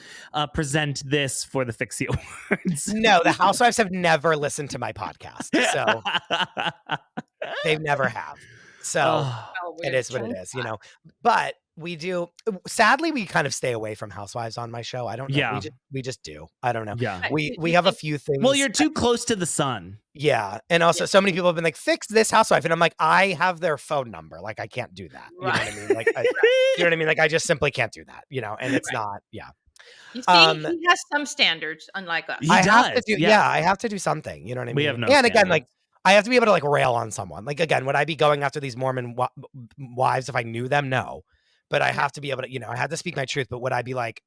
present this for the Fixie Awards? No, the Housewives have never listened to my podcast, so they never have. So it is what it is, you know. But we do. Sadly, we kind of stay away from Housewives on my show. I don't know. Yeah. We just do. I don't know. Yeah. We have a few things. Well, you're too close to the sun. Yeah. And also so many people have been like, fix this housewife. And I'm like, I have their phone number. Like, I can't do that. You know what I mean? Like, you know what I mean? Like, I just simply can't do that, you know, and it's not. Yeah. You see, he has some standards, unlike us. I have to do something. You know what I mean? We have no and again, like, I have to be able to like rail on someone. Like, again, would I be going after these Mormon wives if I knew them? No. But I have to be able to, you know, I have to speak my truth. But would I be like,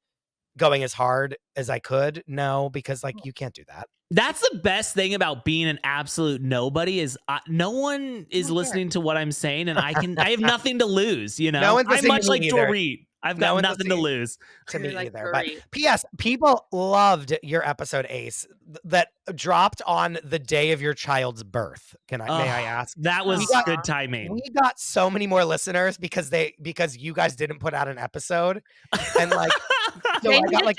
going as hard as I could. No, because like you can't do that. That's the best thing about being an absolute nobody is no one is listening to what I'm saying, and I have nothing to lose. You know, No one's I'm much like either. Dorit. I've got nothing to lose. To me either. But P.S. People loved your episode, Ace, that dropped on the day of your child's birth. May I ask? That was good timing. We got so many more listeners because you guys didn't put out an episode, and like so I got like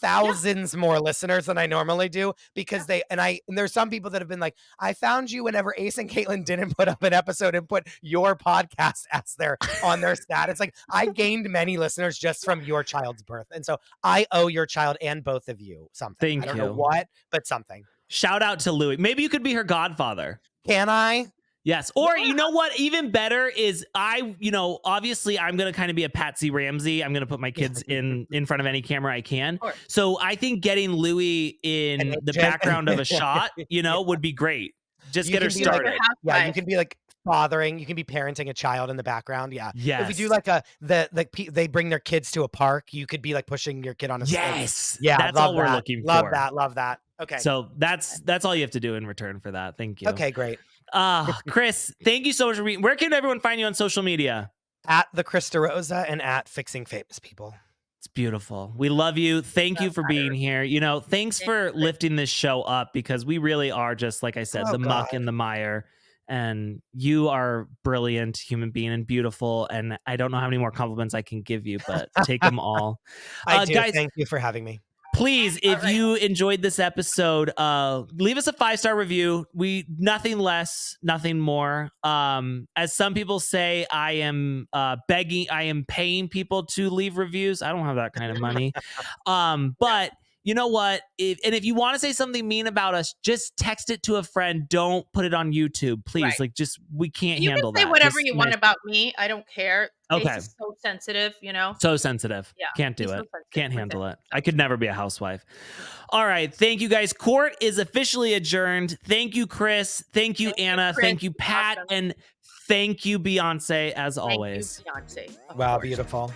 thousands more listeners than I normally do because there's some people that have been like, I found you whenever Ace and Caitlin didn't put up an episode and put your podcast as on their stat. It's like I gained many listeners just from your child's birth. And so I owe your child and both of you something. I don't know what, but something. Shout out to Louie. Maybe you could be her godfather. Can I? Yes. Or you know what? Even better is obviously I'm going to kind of be a Patsy Ramsey. I'm going to put my kids in front of any camera I can. So I think getting Louie in the background of a shot, would be great. Just get her started. You can be like fathering. You can be parenting a child in the background. Yeah. Yes. If we do like they bring their kids to a park, you could be like pushing your kid on a yes. Yeah. That's all we're looking for. Love that. Okay. So that's all you have to do in return for that. Thank you. Okay, great. Chris, thank you so much for being. Where can everyone find you on social media? At the Chris DeRosa and at Fixing Famous People. It's beautiful. We love you. Thank you for being here. Thanks for lifting this show up because we really are just, like I said, muck and the mire. And you are brilliant human being and beautiful. And I don't know how many more compliments I can give you, but take them all. I do. Guys, thank you for having me. Please, if you enjoyed this episode, leave us a 5-star review. Nothing less, nothing more. As some people say, I am paying people to leave reviews. I don't have that kind of money. But you know what? If you want to say something mean about us, just text it to a friend. Don't put it on YouTube, please. Right. We can't handle that. You can say whatever you want about me. I don't care. Okay. Ace is so sensitive, So sensitive. Yeah. Can't do it. Can't handle it. I could never be a housewife. All right. Thank you, guys. Court is officially adjourned. Thank you, Chris. Thank you, Anna. Thank you, Pat. Awesome. And thank you, Beyonce, as always. Thank you, Beyonce. Wow, beautiful.